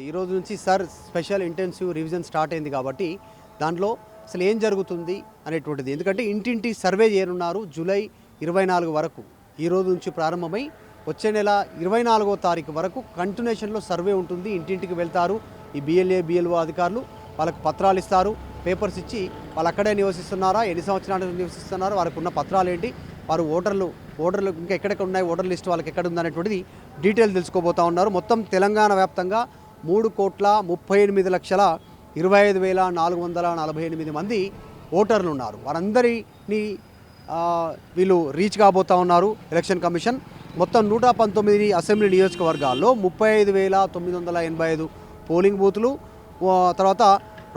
ఈ రోజు నుంచి sir special intensive revision start అయింది కాబట్టి దాంట్లో అసలు ఏం జరుగుతుంది అనేటువంటిది, ఎందుకంటే ఇంటింటి సర్వే చేయనున్నారు జూలై 24 వరకు. ఈ రోజు నుంచి ప్రారంభమై వచ్చే నెల 24వ తారీఖు వరకు కంటిన్యూషన్లో సర్వే ఉంటుంది. ఇంటింటికి వెళ్తారు ఈ బిఎల్ఏ బిఎల్ఓ అధికారులు, వాళ్ళకు పత్రాలు ఇస్తారు, పేపర్స్ ఇచ్చి వాళ్ళు అక్కడే నివసిస్తున్నారా, ఎన్ని సంవత్సరాలు నివసిస్తున్నారో, వారికి ఉన్న పత్రాలు ఏంటి, వారు ఓటర్లు ఇంకా ఎక్కడెక్కడ ఉన్నాయి, ఓటర్ లిస్ట్ వాళ్ళకి ఎక్కడ ఉందనేటువంటిది డీటెయిల్ తెలుసుకోబోతూ ఉన్నారు. మొత్తం తెలంగాణ వ్యాప్తంగా 3,38,25,448 మంది ఓటర్లు ఉన్నారు. వారందరినీ వీళ్ళు రీచ్ కాబోతూ ఉన్నారు ఎలక్షన్ కమిషన్. మొత్తం 119 అసెంబ్లీ నియోజకవర్గాల్లో 35,985 పోలింగ్ బూతులు, తర్వాత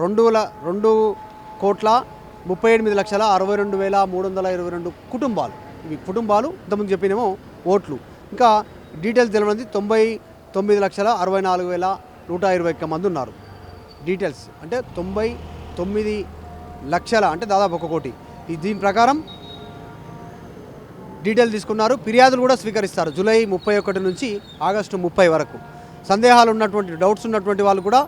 2,38,62,322 కుటుంబాలు. ఇవి కుటుంబాలు, ఇంతకుముందు చెప్పినేమో ఓట్లు. ఇంకా డీటెయిల్స్ తెలియదు. 99,64,121 మంది ఉన్నారు. డీటెయిల్స్ అంటే 99 లక్షల అంటే దాదాపు 1 కోటి. దీని ప్రకారం డీటెయిల్ తీసుకున్నారు. ఫిర్యాదులు కూడా స్వీకరిస్తారు జూలై 31 నుంచి ఆగస్టు 30 వరకు. సందేహాలు ఉన్నటువంటి, డౌట్స్ ఉన్నటువంటి వాళ్ళు కూడా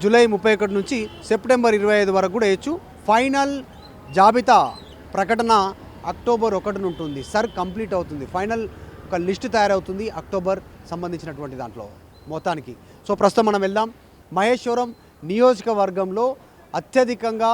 జూలై 31 నుంచి సెప్టెంబర్ 25 వరకు కూడా వేయచ్చు. ఫైనల్ జాబితా ప్రకటన అక్టోబర్ 1 ఉంటుంది. సర్ కంప్లీట్ అవుతుంది, ఫైనల్ ఒక లిస్టు తయారవుతుంది అక్టోబర్ సంబంధించినటువంటి దాంట్లో మొత్తానికి. సో ప్రస్తుతం మనం వెళ్దాం. మహేశ్వరం నియోజకవర్గంలో అత్యధికంగా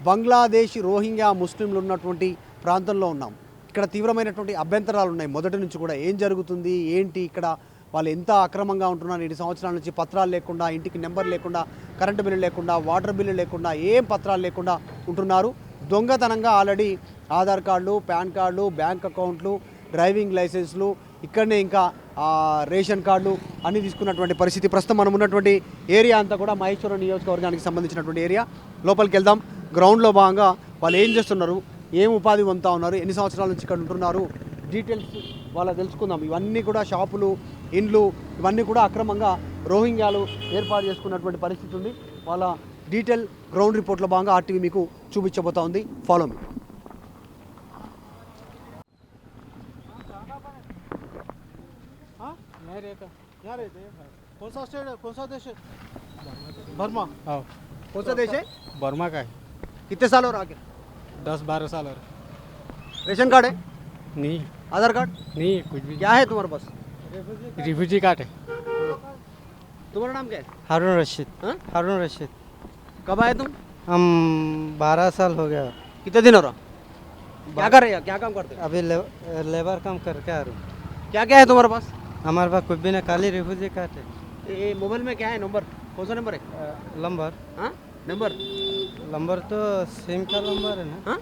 బంగ్లాదేశ్ రోహింగ్యా ముస్లింలు ఉన్నటువంటి ప్రాంతంలో ఉన్నాం. ఇక్కడ తీవ్రమైనటువంటి అభ్యంతరాలు ఉన్నాయి మొదటి నుంచి కూడా. ఏం జరుగుతుంది ఏంటి, ఇక్కడ వాళ్ళు ఎంత అక్రమంగా ఉంటున్నారు, 7 సంవత్సరాల నుంచి పత్రాలు లేకుండా, ఇంటికి నెంబర్ లేకుండా, కరెంటు బిల్లు లేకుండా, వాటర్ బిల్లు లేకుండా, ఏం పత్రాలు లేకుండా ఉంటున్నారు. దొంగతనంగా ఆల్రెడీ ఆధార్ కార్డులు, పాన్ కార్డులు, బ్యాంక్ అకౌంట్లు, డ్రైవింగ్ లైసెన్స్లు, ఇక్కడనే ఇంకా రేషన్ కార్డులు అన్నీ తీసుకున్నటువంటి పరిస్థితి. ప్రస్తుతం మనం ఉన్నటువంటి ఏరియా అంతా కూడా మహేశ్వరం నియోజకవర్గానికి సంబంధించినటువంటి ఏరియా. లోపలికి వెళ్దాం. గ్రౌండ్లో భాగంగా వాళ్ళు ఏం చేస్తున్నారు, ఏం ఉపాధి పొందుతూ ఉన్నారు, ఎన్ని సంవత్సరాల నుంచి ఇక్కడ ఉంటున్నారు, డీటెయిల్స్ వాళ్ళ తెలుసుకుందాం. ఇవన్నీ కూడా షాపులు, ఇండ్లు, ఇవన్నీ కూడా అక్రమంగా రోహింగ్యాలు ఏర్పాటు చేసుకున్నటువంటి పరిస్థితి ఉంది. వాళ్ళ డీటెయిల్ గ్రౌండ్ రిపోర్ట్లో భాగంగా ఆర్టీవీ మీకు చూపించబోతా ఉంది. Follow me. कौन सा स्टेट है, कौन सा देश है? बर्मा। हाँ, कौन सा देश है? बर्मा का है। कितने साल हो रहा है? 10-12 साल हो रहा रेशन कार्ड है? नहीं, आधार कार्ड नहीं कुछ भी। क्या है तुम्हारे पास? रिफ्यूजी कार्ड है। तुम्हारा नाम क्या है? हारून रशीद। हाँ? हारून रशीद। कब आए तुम? हम 12 साल हो गया। कितने दिन हो रहा? क्या कर रहे हैं, क्या काम करते हैं? अभी लेबर काम करके आ रहा हूँ। क्या क्या है तुम्हारे पास? हमारे पास कुछ भी नहीं, खाली रिफ्यूजी कार्ड है। ये मोबाइल में क्या है नंबर, कौन सा नंबर है? नंबर हाँ नंबर नंबर तो सिम का नंबर है ना। हाँ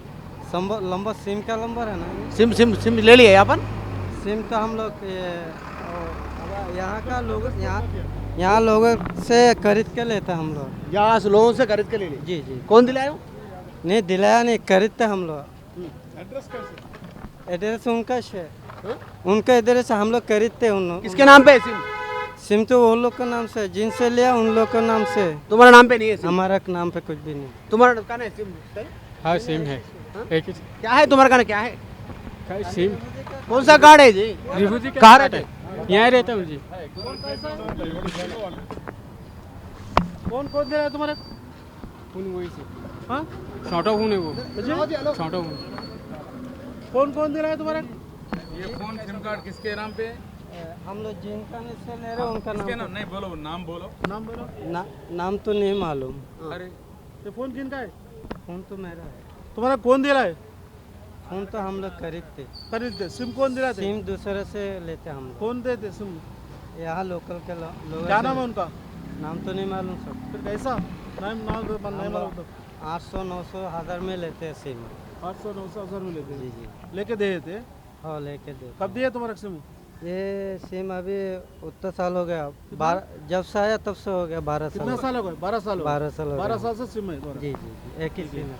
नंबर सिम का नंबर है ना। सिम सिम सिम ले लिया अपन? सिम तो हम लोग यहाँ का लोग यहाँ लोगों से खरीद के लेते हम लोग। यहाँ से लोगों से खरीद के ले ली? जी जी। कौन दिलाया? नहीं दिलाया नहीं, खरीदते हम लोग। एड्रेस कैसे? एड्रेस उनका है, हाँ? उनका एड्रेस हम लोग खरीदते हैं। उन लोग किसके नाम पे है सिम? सिम तो वो लोग का नाम से, जिनसे लिया उन लोग का नाम से। तुम्हारा नाम पे नहीं है सिम? हमारा नाम पे कुछ भी नहीं। तुम्हारा कहाँ है सिम? हाँ सिम है। हाँ? एक ही क्या है तुम्हारा कहाँ, क्या है, सिम। कौन सा कार्ड है जी? रिफ्यूजी कहाँ रहते? यहाँ रहता हूँ जी। कौन कौन दे रहा है तुम्हारे? फोन वही से। हाँ छोटा फोन है वो। छोटा फोन। कौन कौन दे रहा है तुम्हारे? ये फोन सिम कार्ड किसके नाम पे है? हम लोग जिनका से ले रहे हैं उनका किसके नाम नाम? नहीं बोलो, नाम बोलो। नाम बोलो। नाम तो नहीं मालूम। अरे ये फोन किनका है? फोन तो मेरा है। तुम्हारा कौन दे रहा है? फोन तो हम लोग खरीदते, खरीदते। सिम कौन दे रहा है? सिम दूसरे से लेते हम लोग। कौन देते सिम? यहाँ लोकल के लोग। क्या नाम है उनका? नाम तो नहीं मालूम सब। फिर कैसा नाम नाम नहीं मालूम तो 800-900 हज़ार में लेते हैं सिम। 800-900 में लेते जी हैं। जी। लेके दे देते? हाँ लेके दे। कब दिया तुम्हारा सिम? ये सिम अभी उतना साल हो गया, 12 जब से आया तब से हो गया 12 कितना साल। साल हो गए? 12 साल हो गए। 12 साल हो 12 गया। साल से सिम है तुम्हारा? जी जी जी, एक ही सिम है।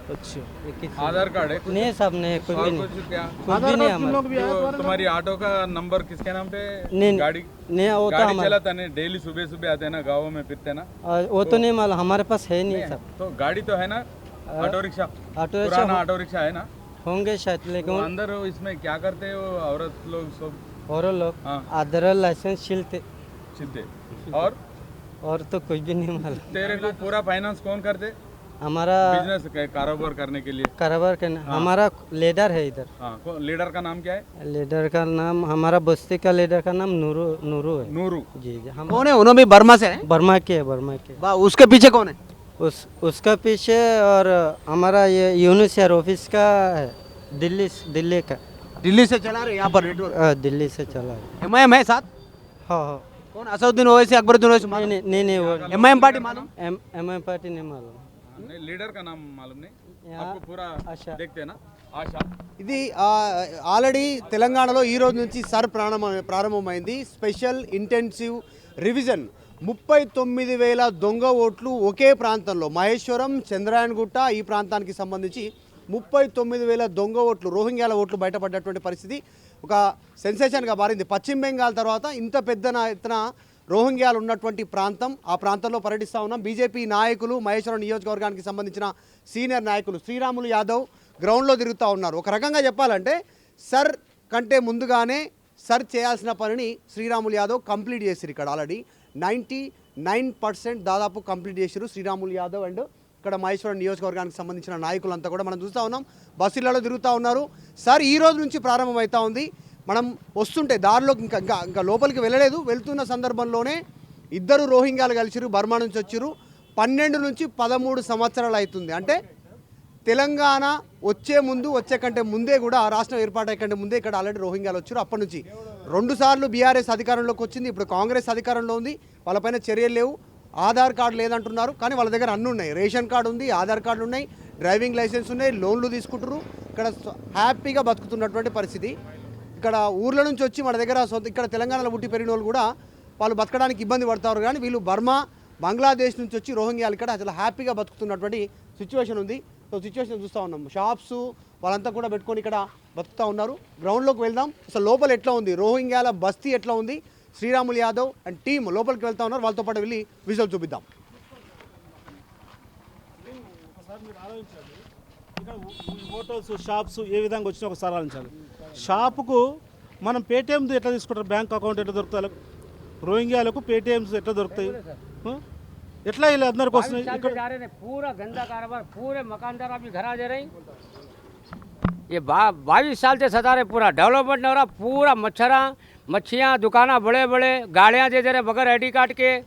अच्छा। एक ही सिम। आधार कार्ड है? नहीं सब नहीं, कुछ भी और नहीं, कुछ क्या? कुछ आधार भी नहीं कार्ड तुम लोग हमारे। भी आया तो तुम्हारे तुम्हारी ऑटो का नंबर किसके नाम पे? नहीं गाड़ी नहीं, वो तो गाड़ी हमारे चलाता नहीं, डेली सुबह सुबह आते हैं ना, गाँव में फिरते ना। वो तो नहीं मालूम, हमारे पास है नहीं सब। तो गाड़ी तो है ना, ऑटो रिक्शा, ऑटो पुराना रिक्शा ऑटो रिक्शा है ना। होंगे शायद, तो लेकिन अंदर इसमें क्या करते हैं वो औरत लोग सब? और लोग हाँ आधार लाइसेंस छिलते। छिलते और और तो कुछ भी नहीं मालूम। तेरे को पूरा फाइनेंस कौन करते? हमारा बिजनेस कारोबार करने के लिए। कारोबार करना हमारा लीडर है इधर। हाँ, लीडर का नाम क्या है? लीडर का नाम हमारा बस्ती का लीडर का नाम नूरू नूरू है। नूरू। जी जी हम कौन है? उन्होंने भी बर्मा से है। बर्मा के है, बर्मा के। उसके पीछे कौन है? उसका पीछे और हमारा ये यूनिसेफ ऑफिस का है, दिल्ली का। दिल्ली से चला रहे यहाँ पर नेटवर्क। दिल्ली से चला है। एमआईएम है साथ? हाँ हाँ। कौन? असदुद्दीन ओवैसी, अकबरुद्दीन ओवैसी मालूम? नहीं वो एमआईएम पार्टी मालूम? एम पार्टी नहीं मालूम। नहीं, लीडर का नाम मालूम नहीं यहाँ आपको? पूरा आशा। देखते ना ఆశా. ఇది ఆల్రెడీ తెలంగాణలో ఈ రోజు నుంచి సర్ ప్రారంభమైంది స్పెషల్ ఇంటెన్సివ్ రివిజన్. 39,000 దొంగ ఓట్లు ఒకే ప్రాంతంలో మహేశ్వరం, చంద్రాయణగుట్ట ఈ ప్రాంతానికి సంబంధించి 39,000 దొంగ ఓట్లు, రోహింగ్యాల ఓట్లు బయటపడ్డటువంటి పరిస్థితి ఒక సెన్సేషన్గా మారింది. పశ్చిమ బెంగాల్ తర్వాత ఇంత పెద్ద ఎత్తున రోహింగ్యాలు ఉన్నటువంటి ప్రాంతం, ఆ ప్రాంతంలో పర్యటిస్తూ ఉన్నాం. బీజేపీ నాయకులు, మహేశ్వరం నియోజకవర్గానికి సంబంధించిన సీనియర్ నాయకులు శ్రీరాములు యాదవ్ గ్రౌండ్లో తిరుగుతూ ఉన్నారు. ఒక రకంగా చెప్పాలంటే సర్ కంటే ముందుగానే సర్ చేయాల్సిన పనిని శ్రీరాములు యాదవ్ కంప్లీట్ చేశారు. ఇక్కడ ఆల్రెడీ 99% దాదాపు కంప్లీట్ చేశారు శ్రీరాములు యాదవ్ అండ్ ఇక్కడ మహేశ్వరం నియోజకవర్గానికి సంబంధించిన నాయకులంతా కూడా మనం చూస్తూ ఉన్నాం. బస్సులలో తిరుగుతూ ఉన్నారు. సార్ ఈ రోజు నుంచి ప్రారంభమవుతూ ఉంది. మనం వస్తుంటే దారిలోకి ఇంకా లోపలికి వెళ్ళలేదు. వెళ్తున్న సందర్భంలోనే ఇద్దరు రోహింగ్యాలు కలిసిరు, బర్మా నుంచి వచ్చిరు. 12 నుంచి 13 సంవత్సరాలు అవుతుంది. అంటే తెలంగాణ వచ్చే కంటే ముందే కూడా రాష్ట్రం ఏర్పాటు కంటే ముందే ఇక్కడ ఆల్రెడీ రోహింగ్యాలు వచ్చారు. అప్పటి నుంచి 2 సార్లు బీఆర్ఎస్ అధికారంలోకి వచ్చింది. ఇప్పుడు కాంగ్రెస్ అధికారంలో ఉంది. వాళ్ళపైన చర్యలు లేవు. ఆధార్ కార్డు లేదంటున్నారు, కానీ వాళ్ళ దగ్గర అన్నీ ఉన్నాయి. రేషన్ కార్డు ఉంది, ఆధార్ కార్డు ఉన్నాయి, డ్రైవింగ్ లైసెన్స్ ఉన్నాయి, లోన్లు తీసుకుంటారు. ఇక్కడ హ్యాపీగా బతుకుతున్నటువంటి పరిస్థితి. ఇక్కడ ఊర్ల నుంచి వచ్చి మన దగ్గర ఇక్కడ తెలంగాణలో పుట్టి పెరిగిన వాళ్ళు కూడా వాళ్ళు బతకడానికి ఇబ్బంది పడతారు. కానీ వీళ్ళు బర్మా, బంగ్లాదేశ్ నుంచి వచ్చి రోహింగ్యాలు ఇక్కడ అసలు హ్యాపీగా బతుకుతున్నటువంటి సిచ్యువేషన్ ఉంది. సో సిచ్యువేషన్ చూస్తూ ఉన్నాం. షాప్స్ వాళ్ళంతా కూడా పెట్టుకొని ఇక్కడ బతుకుతూ ఉన్నారు. గ్రౌండ్లోకి వెళ్దాం. అసలు లోపల ఎట్లా ఉంది, రోహింగ్యాల బస్తీ ఎట్లా ఉంది, శ్రీరాములు యాదవ్ అండ్ టీం లోపలికి వెళ్తూ ఉన్నారు. వాళ్ళతో పాటు వెళ్ళి విజువల్ చూపిద్దాం. హోటల్స్, షాప్స్ ఏ విధంగా వచ్చినా ఒకసారి ఆలోచించాలి. షాపుకు మనం పేటీఎం ఎట్లా తీసుకుంటారు, బ్యాంక్ అకౌంట్ ఎట్లా దొరుకుతాయి, రోహింగ్యాలకు పేటీఎంస్ ఎట్లా దొరుకుతాయి, ఎట్లా వీళ్ళు అందరికి వస్తున్నాయి. पूरा गंदा कारोबार, पूरे मकानदार अभी घर आ जा रहे हैं। ये 22 साल से सता रहे, पूरा डेवलपमेंट नहीं हो रहा। पूरा मच्छियाँ दुकाना, बड़े बड़े गाड़ियाँ दे रहे बगैर ID कार्ड के।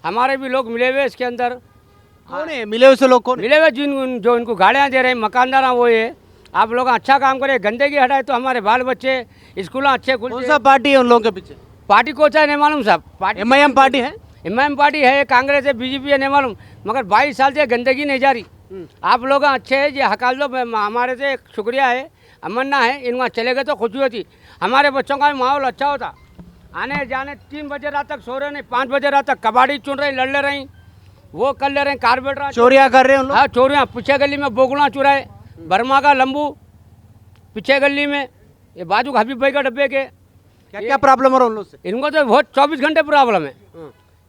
हमारे भी लोग मिले हुए इसके अंदर। कौन है मिले हुए से लोग? कौन मिले हुए जो इनको गाड़ियाँ दे रहे हैं मकानदार, वो ये आप लोग अच्छा काम करें, गंदगी हटाए तो हमारे बाल बच्चे स्कूल अच्छे खुल। कौन सा पार्टी है उन लोगों के पीछे? पार्टी को चाहे नहीं मालूम साहब। पार्टी एमआईएम पार्टी है, एमआईएम पार्टी है, कांग्रेस है, बीजेपी है, नहीं मालूम। मगर 22 साल से गंदगी नहीं जा रही। आप लोग अच्छे हैं, ये हकाल दो, हमारे से शुक्रिया है, अमन्ना है। इन वहाँ चले गए तो खुशी होती, हमारे बच्चों का भी माहौल अच्छा होता। आने जाने 3 बजे रात तक सो रहे नहीं, 5 बजे रात तक कबाड़ी चुन रही, लड़ ले रही, वो कर ले रहे हैं, कारपेटर चोरियां कर रहे हैं उन लोग। हाँ चोरियाँ। पीछे गली में बोगुला चुराए, बर्मा का लंबू पीछे गली में, ये बाजू हबीब भाई का डब्बे के। क्या क्या प्रॉब्लम हो रहा है उन लोग से? इनको तो बहुत 24 घंटे प्रॉब्लम है।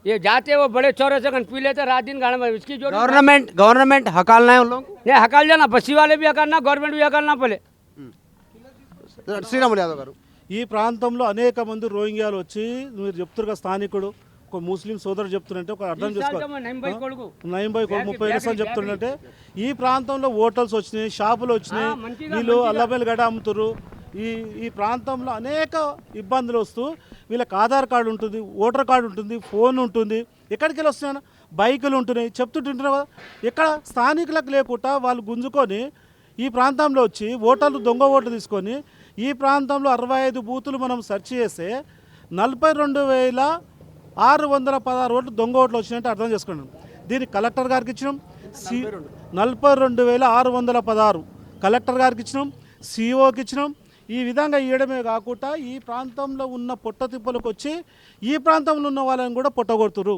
ये जाते वो बड़े चौरे से पी लेते रात दिन गाड़ी में। इसकी जो गवर्नमेंट हकालना है उन लोग। नहीं हकाल जाना, बस्सी वाले भी हकालना, गवर्नमेंट भी हकालना पहले। శ్రీరాములు యాదవ్ గారు, ఈ ప్రాంతంలో అనేక మంది రోహింగ్యాలు వచ్చి, మీరు చెప్తున్నారు స్థానికుడు ఒక ముస్లిం సోదరుడు చెప్తున్నట్టే ఒక అర్థం చేసుకోవాలి. 30 సార్లు చెప్తున్నట్టే ఈ ప్రాంతంలో హోటల్స్ వచ్చినాయి, షాపులు వచ్చినాయి, వీళ్ళు అల్లబెల్ గడ అమ్ముతారు. ఈ ప్రాంతంలో అనేక ఇబ్బందులు వస్తూ వీళ్ళకి ఆధార్ కార్డు ఉంటుంది, ఓటర్ కార్డు ఉంటుంది, ఫోన్ ఉంటుంది. ఎక్కడికి వెళ్ళి వస్తున్నాను, బైకులు ఉంటున్నాయి, చెప్తుంటున్నారు కదా. ఇక్కడ స్థానికులకు లేకుండా వాళ్ళు గుంజుకొని ఈ ప్రాంతంలో వచ్చి ఓటర్లు, దొంగ ఓట్లు తీసుకొని ఈ ప్రాంతంలో 65 బూతులు మనం సెర్చ్ చేస్తే 42,616 ఓట్లు దొంగ ఓట్లు వచ్చినట్టు అర్థం చేసుకున్నాం. దీన్ని కలెక్టర్ గారికి ఇచ్చినాం. 42,616 కలెక్టర్ గారికి ఇచ్చినాం, సిఓకి ఇచ్చినాం. ఈ విధంగా ఇవ్వడమే కాకుండా ఈ ప్రాంతంలో ఉన్న పొట్టతిప్పలకు వచ్చి ఈ ప్రాంతంలో ఉన్న వాళ్ళని కూడా పొట్టగొడుతురు.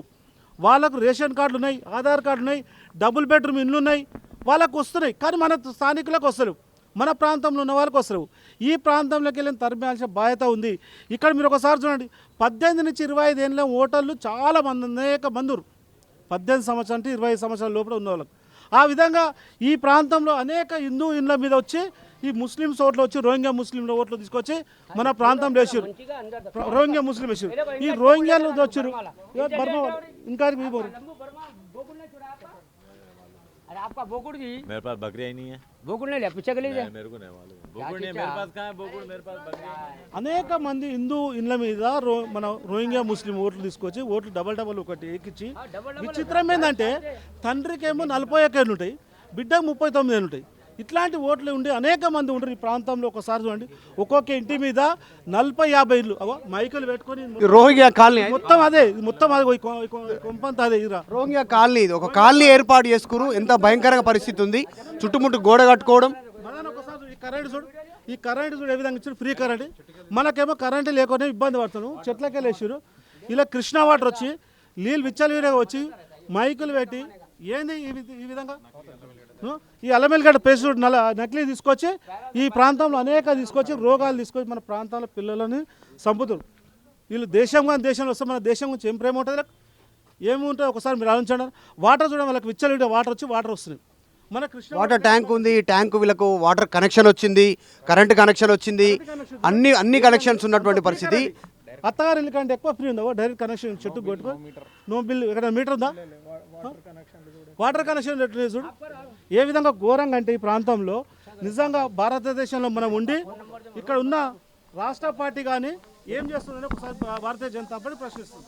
వాళ్ళకు రేషన్ కార్డులు ఉన్నాయి, ఆధార్ కార్డులు ఉన్నాయి, డబుల్ బెడ్రూమ్ ఇల్లు ఉన్నాయి, వాళ్ళకు వస్తున్నాయి. కానీ మన స్థానికులకు వస్తలేవు, మన ప్రాంతంలో ఉన్న వాళ్ళకి వస్తలేవు. ఈ ప్రాంతంలోకి వెళ్ళిన తరమాల్సిన బాధ్యత ఉంది. ఇక్కడ మీరు ఒకసారి చూడండి, 18 నుంచి 25 ఏళ్ళ ఓటర్లు చాలా మంది, అనేక మంది 18 సంవత్సరాలు అంటే 20 సంవత్సరాల లోపల ఉన్న వాళ్ళకు. ఆ విధంగా ఈ ప్రాంతంలో అనేక హిందూ ఇండ్ల మీద వచ్చి ఈ ముస్లిమ్స్ ఓట్లు వచ్చి రోహింగ్యా ముస్లింల ఓట్లు తీసుకొచ్చి మన ప్రాంతంలో వేసారు. రోహింగ్యా ముస్లిం వేసారు. ఈ రోహింగ్యాలు వచ్చారు బర్మా వాళ్ళు. ఇంకా పోరు. अरे आपका बोकुड़ जी मेरे पास बकरियाँ ही नहीं है। बोकुड़ नहीं लिया पीछे के लीजिए मेरे को नहीं मालूम। बोकुड़ नहीं है मेरे पास, कहाँ है बोकुड़? मेरे पास बकरियाँ हैं। అనేక మంది హిందూ ఇండ్ల మీద మన రోహింగ్యా ముస్లిం ఓట్లు తీసుకొచ్చి ఓట్లు డబల్ ఒకటి ఎక్కించి విచిత్రం ఏంటంటే తండ్రికేమో 41 ఏళ్ళు ఉంటాయి, బిడ్డకు 39 ఏళ్ళు ఉంటాయి. ఇట్లాంటి ఓట్లు ఉండి అనేక మంది ఉంటారు ఈ ప్రాంతంలో. ఒకసారి చూడండి, ఒక్కొక్క ఇంటి మీద 40-50 ఇళ్ళు మైకులు పెట్టుకొని రోహింగ్యా కాలనీ మొత్తం అదే కొంపంతా అదే ఇరా. రోహింగ్యా కాలనీ ఇది ఒక కాలనీ ఏర్పాటు చేసుకురు. ఎంత భయంకరంగా పరిస్థితి ఉంది, చుట్టుముట్టు గోడ కట్టుకోవడం. మనని ఒకసారి ఈ కరెంట్ చూడు ఏ విధంగా ఇచ్చారు, ఫ్రీ కరెంట్. మనకేమో కరెంట్ లేకుండా ఇబ్బంది పడుతున్నాం. చెట్లకే లేచారు. ఇలా కృష్ణా వాటర్ వచ్చి నీళ్ళు విచ్చలవిడిగా వచ్చి మైకులు పెట్టి ఏంది ఈ విధంగా ఈ అల్లమెల్లిగడ్డ పేస్ట్ నకిలీ తీసుకొచ్చి ఈ ప్రాంతంలో అనేక తీసుకొచ్చి రోగాలు తీసుకొచ్చి మన ప్రాంతాల పిల్లలని చంపుతారు. వీళ్ళు దేశంలో వస్తే మన దేశం గురించి ఏం ప్రేమ ఉంటుంది, ఏముంటుంది ఒకసారి మీరు ఆలోచించండి. వాటర్ చూడడం వాళ్ళకి విచ్చలవిడిగా వాటర్ వచ్చి వాటర్ వస్తున్నాయి. మన కృష్ణ వాటర్ ట్యాంక్ ఉంది, ఈ ట్యాంక్ వీళ్ళకు వాటర్ కనెక్షన్ వచ్చింది, కరెంట్ కనెక్షన్ వచ్చింది, అన్ని కనెక్షన్స్ ఉన్నటువంటి పరిస్థితి. అత్తగారు ఇల్లు కంటే ఎక్కువ ఫ్రీ ఉందా? డైరెక్ట్ కనెక్షన్ చెట్టు పెట్టుకో, నో బిల్. ఎక్కడ మీటర్ ఉందా? వాటర్ కనెక్షన్ చూడు ఏ విధంగా ఘోరంగా అంటే ఈ ప్రాంతంలో నిజంగా భారతదేశంలో మనం ఉండి ఇక్కడ ఉన్న రాష్ట్ర పార్టీ కానీ ఏం చేస్తుందని ఒకసారి భారతీయ జనతా పార్టీ ప్రశ్నిస్తుంది.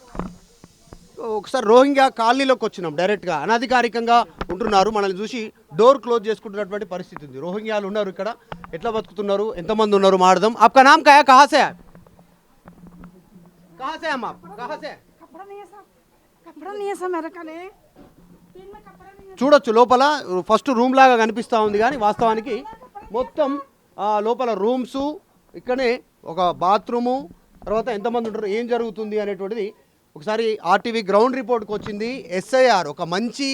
ఒకసారి రోహింగ్యా కాలనీలోకి వచ్చినాం, డైరెక్ట్గా అనధికారికంగా ఉంటున్నారు. మనల్ని చూసి డోర్ క్లోజ్ చేసుకుంటున్నటువంటి పరిస్థితి ఉంది. రోహింగ్యాలు ఉన్నారు ఇక్కడ, ఎట్లా బతుకుతున్నారు, ఎంతమంది ఉన్నారు మాడదాం. आपका नाम क्या है, कहाँ से है? कहाँ से हम आप? कहाँ से? कपड़ा नहीं है सर मेरे कने तीन में कपड़ा नहीं है। చూడొచ్చు లోపల ఫస్ట్ రూమ్ లాగా కనిపిస్తూ ఉంది, కానీ వాస్తవానికి మొత్తం లోపల రూమ్స్, ఇక్కడనే ఒక బాత్రూము, తర్వాత ఎంతమంది ఉంటారు, ఏం జరుగుతుంది అనేటువంటిది ఒకసారి ఆర్టీవీ గ్రౌండ్ రిపోర్ట్కి వచ్చింది. ఎస్ఐఆర్ ఒక మంచి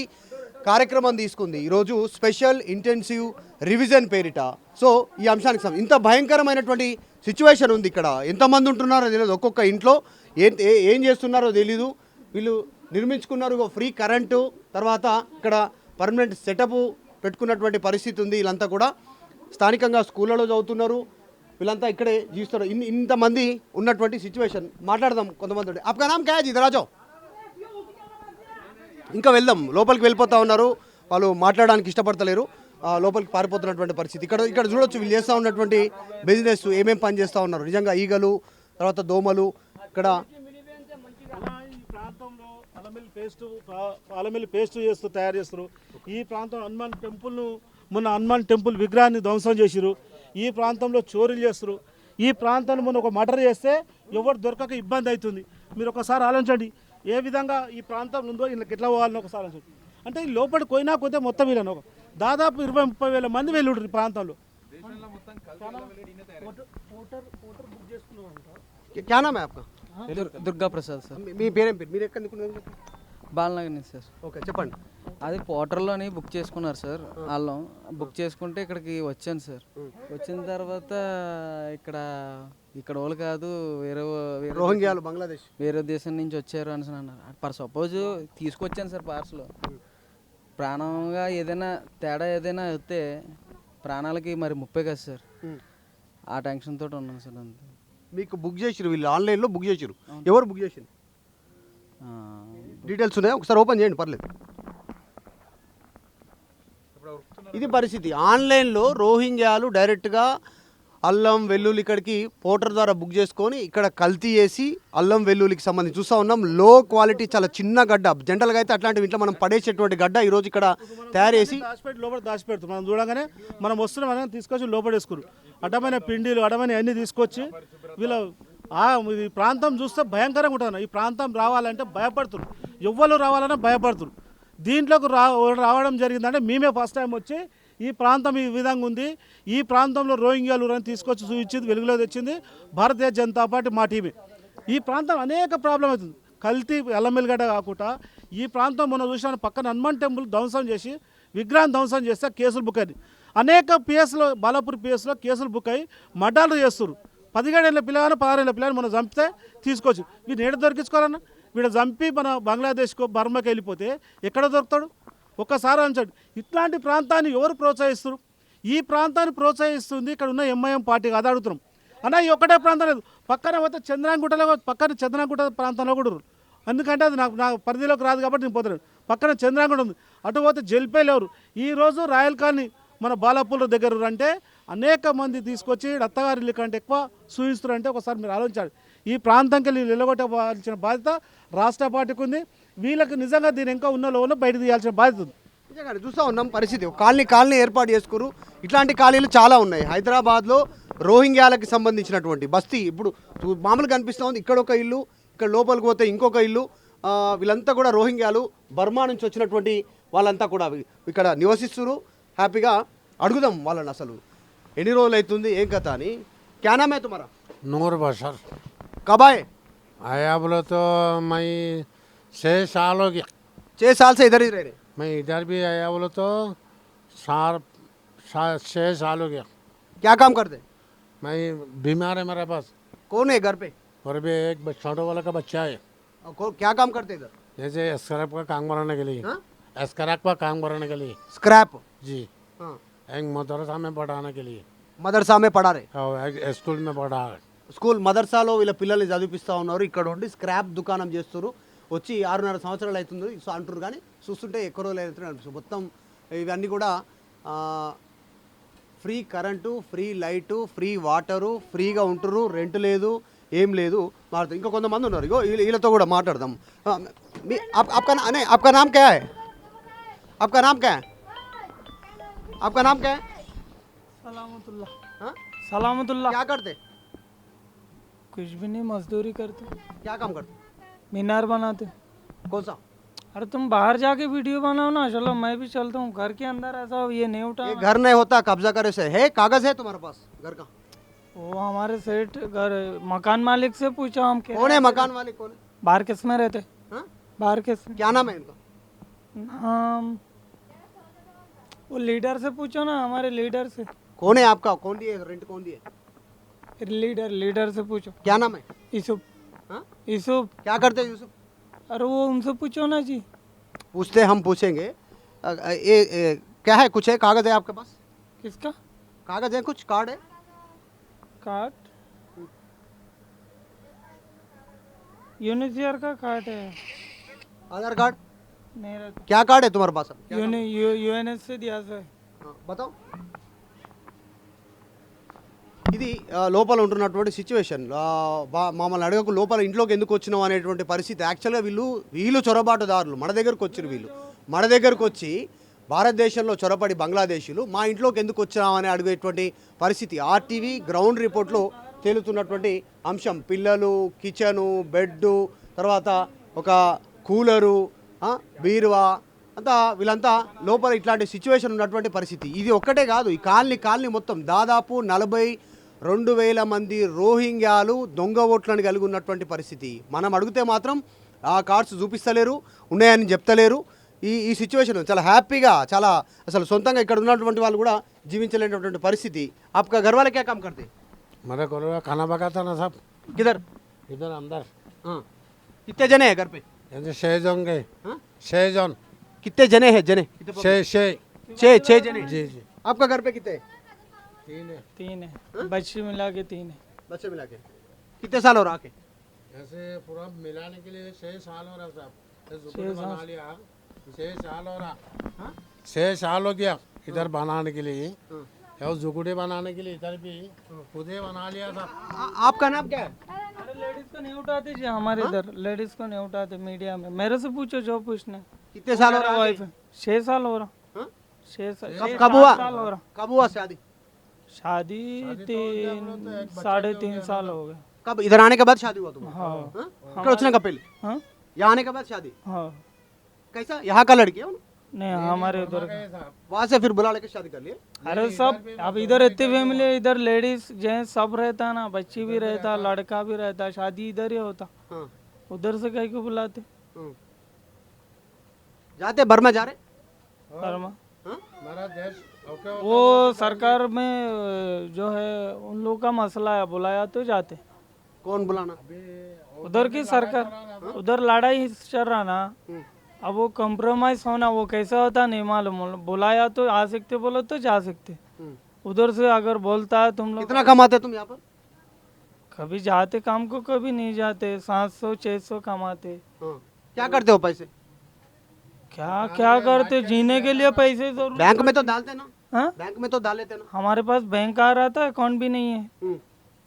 కార్యక్రమం తీసుకుంది ఈరోజు, స్పెషల్ ఇంటెన్సివ్ రివిజన్ పేరిట. సో ఈ అంశానికి ఇంత భయంకరమైనటువంటి సిచ్యువేషన్ ఉంది ఇక్కడ. ఎంతమంది ఉంటున్నారో తెలియదు, ఒక్కొక్క ఇంట్లో ఏం చేస్తున్నారో తెలీదు. వీళ్ళు నిర్మించుకున్నారు ఫ్రీ కరెంటు, తర్వాత ఇక్కడ పర్మనెంట్ సెటప్ పెట్టుకున్నటువంటి పరిస్థితి ఉంది. వీళ్ళంతా కూడా స్థానికంగా స్కూళ్ళలో చదువుతున్నారు, వీళ్ళంతా ఇక్కడే జీవిస్తారు. ఇంతమంది ఉన్నటువంటి సిచ్యువేషన్. మాట్లాడదాం కొంతమంది. आपका नाम क्या है? इधर आ जाओ. ఇంకా వెళ్దాం, లోపలికి వెళ్ళిపోతా ఉన్నారు. వాళ్ళు మాట్లాడడానికి ఇష్టపడతలేరు, లోపలికి పారిపోతున్నటువంటి పరిస్థితి. ఇక్కడ చూడొచ్చు వీళ్ళు చేస్తూ ఉన్నటువంటి బిజినెస్, ఏమేం పని చేస్తూ ఉన్నారు. నిజంగా ఈగలు, తర్వాత దోమలు ఇక్కడ. ఈ ప్రాంతంలో అల్లమెల్లి పేస్ట్ తయారు చేస్తారు. ఈ ప్రాంతం హనుమాన్ టెంపుల్ను మొన్న హనుమాన్ టెంపుల్ విగ్రహాన్ని ధ్వంసం చేసిరు. ఈ ప్రాంతంలో చోరీలు చేస్తారు. ఈ ప్రాంతాన్ని మొన్న ఒక మర్డర్ చేస్తే ఎవరు దొరకక ఇబ్బంది అవుతుంది. మీరు ఒకసారి ఆలోచించండి ఏ విధంగా ఈ ప్రాంతం ఉందో, వీళ్ళకి ఎట్లా పోవాలని ఒకసారి ఆలోచించండి. అంటే ఈ లోపలి పోయినా కొద్దే మొత్తం వీళ్ళను దాదాపు 20-30 వేల మంది వెళ్ళుంటారు ఈ ప్రాంతంలో. क्या नाम है आपका? దుర్గా ప్రసాద్ సార్, మీ పేరేం పేరు? మీరు ఎక్కడ దిక్కున్నారు? బాలనగర్ నుంచి సార్. ఓకే చెప్పండి. అది పోర్టర్లోని బుక్ చేసుకున్నారు సార్. వాళ్ళు బుక్ చేసుకుంటే ఇక్కడికి వచ్చాను సార్. వచ్చిన తర్వాత ఇక్కడ వాళ్ళు కాదు, వేరే రోహింగ్యాలు బంగ్లాదేశ్ వేరే దేశం నుంచి వచ్చారు అని అన్నారు. ఫర్ సపోజ్ తీసుకొచ్చాను సార్ పార్సల్. ప్రాణంగా ఏదైనా తేడా ఏదైనా అయితే ప్రాణాలకి మరి ముప్పే కదా సార్. ఆ టెన్షన్ తోటి ఉన్నాను సార్. అంతే. మీకు బుక్ చేసిరు, వీళ్ళు ఆన్లైన్లో బుక్ చేసిరు. ఎవరు బుక్ చేసిరు? డీటెయిల్స్ ఉన్నాయి, ఒకసారి ఓపెన్ చేయండి పర్లేదు. ఇది పరిస్థితి. ఆన్లైన్లో రోహింగ్యాలు డైరెక్ట్గా అల్లం వెల్లుల్లి ఇక్కడికి పోర్టర్ ద్వారా బుక్ చేసుకొని ఇక్కడ కల్తీ చేసి అల్లం వెల్లుల్లికి సంబంధించి చూస్తూ ఉన్నాం. లో క్వాలిటీ, చాలా చిన్న గడ్డ. జనరల్గా అయితే అట్లాంటి ఇంట్లో మనం పడేసేటువంటి గడ్డ ఈరోజు ఇక్కడ తయారు చేసి లోపల దాచిపెడుతుంది. మనం చూడగానే మనం వస్తున్నాం తీసుకొచ్చి లోపల వేసుకురు. అడ్డమైన పిండిలు, అడ్డమైన అన్నీ తీసుకొచ్చి వీళ్ళ ఈ ప్రాంతం చూస్తే భయంకరంగా ఉంటుంది. ఈ ప్రాంతం రావాలంటే భయపడుతున్నారు, ఎవ్వరు రావాలన్నా భయపడుతున్నారు. దీంట్లోకి రావడం జరిగిందంటే మేమే ఫస్ట్ టైం వచ్చి ఈ ప్రాంతం ఈ విధంగా ఉంది, ఈ ప్రాంతంలో రోహింగ్యాలు తీసుకొచ్చి చూపించింది, వెలుగులో తెచ్చింది భారతీయ జనతా పార్టీ, మా టీమే. ఈ ప్రాంతం అనేక ప్రాబ్లం అవుతుంది. కల్తీ ఎల్లమెల్లిగడ్డ కాకుండా ఈ ప్రాంతం మనం చూసిన పక్కన హనుమాన్ టెంపుల్ ధ్వంసం చేసి విగ్రహం ధ్వంసం చేస్తే కేసులు బుక్ అయ్యి అనేక పిఎస్లో, బాలాపూర్ పిఎస్లో కేసులు బుక్ అయ్యి మర్డర్లు చేస్తారు. 17 ఏళ్ళ పిల్లగాను 16 ఏళ్ళ పిల్లగాను మనం చంపితే తీసుకొచ్చి వీడిని ఏడ దొరికించుకోవాలన్నా, వీడు చంపి మన బంగ్లాదేశ్కో బర్మాకి వెళ్ళిపోతే ఎక్కడ దొరుకుతాడు? ఒక్కసారి అంచాడు. ఇట్లాంటి ప్రాంతాన్ని ఎవరు ప్రోత్సహిస్తారు? ఈ ప్రాంతాన్ని ప్రోత్సహిస్తుంది ఇక్కడ ఉన్న ఎంఐఎం పార్టీ అది అడుగుతున్నాం. అన్న ఈ ఒక్కటే ప్రాంతం లేదు, పక్కన పోతే చంద్రాంగుట్టలో పక్కన చంద్రాంగుట్ట ప్రాంతంలో కూడా ఉన్నారు. ఎందుకంటే అది నా పరిధిలోకి రాదు కాబట్టి నేను పోతున్నాను. పక్కన చంద్రాంగుట ఉంది, అటు పోతే జల్పేలు ఎవరు. ఈరోజు రాయల్ కాలనీ మన బాలాపూర్ దగ్గర అంటే అనేక మంది తీసుకొచ్చి అత్తగారి ఇల్లు కంటే ఎక్కువ చూపిస్తారు. అంటే ఒకసారి మీరు ఆలోచించాలి. ఈ ప్రాంతంకి వెళ్ళి నిలగొట్టవలసిన బాధ్యత రాష్ట్ర పార్టీకి ఉంది. వీళ్ళకి నిజంగా దీని ఇంకా ఉన్న లోన బయట తీయాల్సిన బాధ్యత ఉంది. నిజంగానే చూస్తూ ఉన్నాం పరిస్థితి. కాలనీ ఏర్పాటు చేసుకురు. ఇట్లాంటి కాలనీలు చాలా ఉన్నాయి హైదరాబాద్లో. రోహింగ్యాలకు సంబంధించినటువంటి బస్తీ ఇప్పుడు మామూలుగా కనిపిస్తూ ఉంది. ఇక్కడ ఒక ఇల్లు, ఇక్కడ లోపలికి పోతే ఇంకొక ఇల్లు. వీళ్ళంతా కూడా రోహింగ్యాలు, బర్మా నుంచి వచ్చినటువంటి వాళ్ళంతా కూడా ఇక్కడ నివసిస్తున్నారు. హ్యాపీగా అడుగుదాం వాళ్ళని అసలు ఎన్ని రోజులు అవుతుంది ఏం కథ అని. క్యా నామ్ హై తుమారా? नूर बशर कब आए? आया बोलो तो मैं 6 साल हो गया. 6 साल से इधर ही रह रहे. मैं इधर भी आया बोलो तो 6 साल हो गया. क्या काम करते? मैं बीमार है मेरे पास, कौन है घर पे? और भी एक छोटे वाला का बच्चा है. क्या काम करते इधर? जैसे स्क्रैप का काम कराने के लिए, हाँ? स्क्रैप का काम कराने के लिए. स्क्रैप? जी. हाँ. एक मदरसा में पढ़ाने के लिए మదర్సా మే పడా రే. और एक स्कूल में पढ़ा. స్కూల్ మదర్సాలో వీళ్ళ పిల్లల్ని చదివిపిస్తూ ఉన్నారు. ఇక్కడ ఉండి స్క్రాప్ దుకాణం చేస్తారు. వచ్చి 6.5 సంవత్సరాలు అవుతుంది సో అంటారు, కానీ చూస్తుంటే ఎక్కువ రోజులు అవుతుంది అనిపిస్తుంది. మొత్తం ఇవన్నీ కూడా free current, free light, free water, ఫ్రీగా ఉంటురు, రెంట్ లేదు, ఏం లేదు. మాట్లాడుతారు. ఇంకా కొంతమంది ఉన్నారు, ఇగో వీళ్ళతో కూడా మాట్లాడదాం. आपका नाम क्या है? आपका नाम क्या है? आपका नाम क्या है? सलामतुल्लाह. हाँ? सलामतुल्लाह. क्या करते? कुछ भी नहीं, मजदूरी करते, क्या काम करते? मीनार बनाते. कौन सा? अरे तुम बाहर जाके वीडियो बनाओ ना, चलो मैं भी चलता हूँ. घर के अंदर ऐसा ये नहीं उठा. ये घर नहीं होता, कब्जा करे से है. कागज है तुम्हारे पास घर का? वो हमारे सेठ घर मकान मालिक से पूछा हम क्या. कौन है मकान वाले? कौन है? बाहर किस में रहते? हाँ? बाहर किस में? क्या नाम है इनका? नाम वो लीडर से पूछो ना, हमारे लीडर से. कौन है आपका? कौन दिए रेंट? कौन दिए? लीडर से पूछो. क्या नाम है? यूसुफ. हाँ? यूसुफ. क्या करते हैं यूसुफ? अरे वो उनसे पूछो ना जी. पूछते हम पूछेंगे. क्या है? कुछ है? कागज है आपके पास? किसका कागज है? कुछ कार्ड है? कार्ड? यूनिसियर का कार्ड है. आधार कार्ड? नहीं रहता. क्या कार्ड है तुम्हारे पास? क्या नाम? यूएनएस से दिया सर. हाँ, बताओ. ఇది లోపల ఉంటున్నటువంటి సిచ్యువేషన్. మమ్మల్ని అడగకు లోపల ఇంట్లోకి ఎందుకు వచ్చినావు అనేటువంటి పరిస్థితి. యాక్చువల్గా వీళ్ళు చొరబాటుదారులు. మన దగ్గరకు వచ్చారు వీళ్ళు. మన దగ్గరకు వచ్చి భారతదేశంలో చొరబడి బంగ్లాదేశీలు మా ఇంట్లోకి ఎందుకు వచ్చినామని అడిగేటువంటి పరిస్థితి. ఆర్టీవీ గ్రౌండ్ రిపోర్ట్లో తేలుతున్నటువంటి అంశం. పిల్లలు, కిచెను, బెడ్డు, తర్వాత ఒక కూలరు, బీరువా అంతా వీళ్ళంతా లోపల ఇట్లాంటి సిచ్యువేషన్ ఉన్నటువంటి పరిస్థితి. ఇది ఒక్కటే కాదు, ఈ కాలనీ మొత్తం దాదాపు 42,000 మంది రోహింగ్యాలు దొంగ ఓట్లను కలిగి ఉన్నటువంటి పరిస్థితి. మనం అడిగితే మాత్రం ఆ కార్డ్స్ చూపిస్తలేరు, ఉన్నాయని చెప్తలేరు. ఈ సిచ్యువేషన్ చాలా హ్యాపీగా, చాలా అసలు సొంతంగా ఇక్కడ ఉన్నటువంటి వాళ్ళు కూడా జీవించలేనటువంటి పరిస్థితి. आपका घर वाले क्या काम करते? मेरे को खाना पकाता ना सब. किधर? इधर अंदर. हाँ. कितने जने हैं घर पे? जैसे 6 जन गए. हाँ? 6 जन. कितने जने हैं? जने 6 जने. जी जी. आपका घर पे कितने? 3 है. बच्चे मिला के 3 है. बच्चे मिला के कितने साल हो रहा के? ऐसे पूरा मिलाने के लिए 6 साल हो रहा साहब. 6 बना लिया. 6 साल हो रहा. 6 साल हो गया इधर बनाने के लिए. और जुगुड़े बनाने के लिए इधर भी खुद ही बना लिया था. आपका नाम क्या है? अरे लेडीज को नहीं उठाते जी हमारे इधर. लेडीज को नहीं उठाते मीडिया में. मेरे से पूछो जो पूछना. कितने साल हो रहा? वाइफ 6 साल हो रहा. 6 साल. कब हुआ? साल हो रहा. कब हुआ शादी? शादी 3.5 साल हो गए. कब इधर आने के बाद शादी हुआ तुम्हारा? हाँ. ఇక్కడ వచ్చినాక పెళ్లి? हाँ यहाँ आने के बाद शादी? हाँ. कैसा? यहाँ का लड़की है वो? नहीं हमारे उधर. वहाँ से फिर बुला लेके शादी कर लिए? अरे सब अब इधर इतनी फैमिली, इधर लेडीज जेंट्स सब रहता ना, बच्ची भी रहता, लड़का भी रहता, शादी इधर ही होता. हाँ. उधर से कहीं को बुलाते? जाते बर्मा जा रहे? बर्मा. हमारा देश वो सरकार में जो है उन लोगों का मसला है, बुलाया तो जाते. कौन बुलाना? उधर की सरकार, उधर लड़ाई चल रहा ना, अब वो कॉम्प्रोमाइज होना वो कैसा होता नहीं मालूम, बुलाया तो आ सकते, बोलो तो जा सकते। उधर से अगर बोलता है तुम लोग कितना कमाते तुम यहाँ पर? कभी जाते काम को, कभी नहीं जाते, 700-600 कमाते। हाँ। क्या करते हो पैसे? क्या क्या करते, जीने के लिए पैसे जरूर। बैंक में तो डालते ना? हाँ? बैंक में तो डाल लेते ना? हमारे पास बैंक आ रहा था, अकाउंट भी नहीं है, हम्म।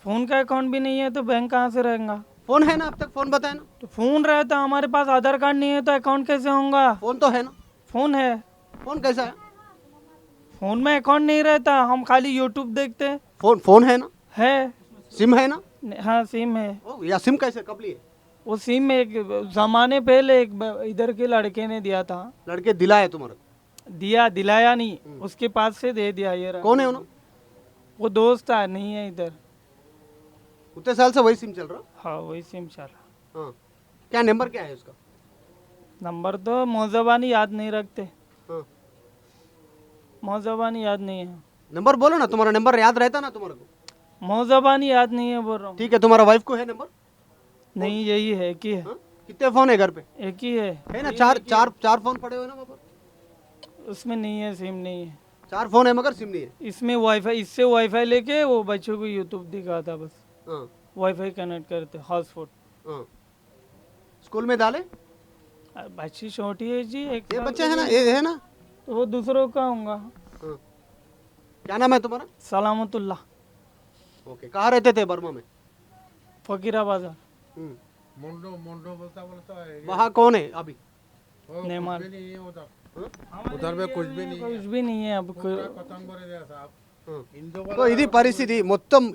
फोन का अकाउंट भी नहीं है, तो बैंक कहाँ से रहेगा? फोन है ना? अब तक फोन बताया ना? तो फोन रहता, हमारे पास आधार कार्ड नहीं है तो अकाउंट कैसे होगा? फोन तो है ना? फोन है, फोन कैसा है? फोन में अकाउंट नहीं रहता, हम खाली यूट्यूब देखते हैं। फोन है ना? है, सिम है ना? हाँ सिम है। ओ, या सिम कैसे कब लिए? वो सिम एक जमाने पहले एक इधर के लड़के ने दिया था। लड़के दिलाए तुम्हारे? दिलाया नहीं, उसके पास से दे दिया। ये रहा। कौन है उन्होंने? वो दोस्त है, नहीं है इधर। उतने साल से वही सिम चल रहा? हाँ वही सिम चल रहा। हाँ। क्या नंबर क्या है उसका? नंबर तो मौजबानी याद नहीं रखते, हाँ। मौजबानी याद नहीं है। नंबर बोलो ना, तुम्हारा नंबर याद रहता ना तुम्हारे को? मौजबानी याद नहीं है बोल रहा हूँ। ठीक है, तुम्हारा वाइफ को है नंबर? नहीं यही है, एक ही है। हाँ? कितने फोन है घर पे? एक ही है। है ना? चार फोन पड़े हुए ना वहाँ पर? उसमें नहीं है, सिम नहीं है। 4 फोन है मगर सिम नहीं है। इसमें वाईफाई, इससे वाईफाई लेके वो बच्चों को यूट्यूब दिखाता बस। हाँ। वाईफाई कनेक्ट करते, हॉटस्पॉट। हाँ। स्कूल में डाले? बच्ची छोटी है जी, एक ये साल बच्चे की है ना? ये है ना? तो वो दूसरों का होगा। हाँ। क्या नाम है तुम्हारा? सलामतुल्ला, ओके। कहाँ रहते थे बर्मा में? फकीरा बाजार, हम्म। मुंडो मुंडो बोलता है वहाँ कौन है अभी? नेमाल। कुछ भी नहीं है उधर में कुछ भी नहीं कुछ भी नहीं है अब। खत्म कर दिया साहब हाँ। हिंदू तो ఇది పరిస్థితి మొత్తం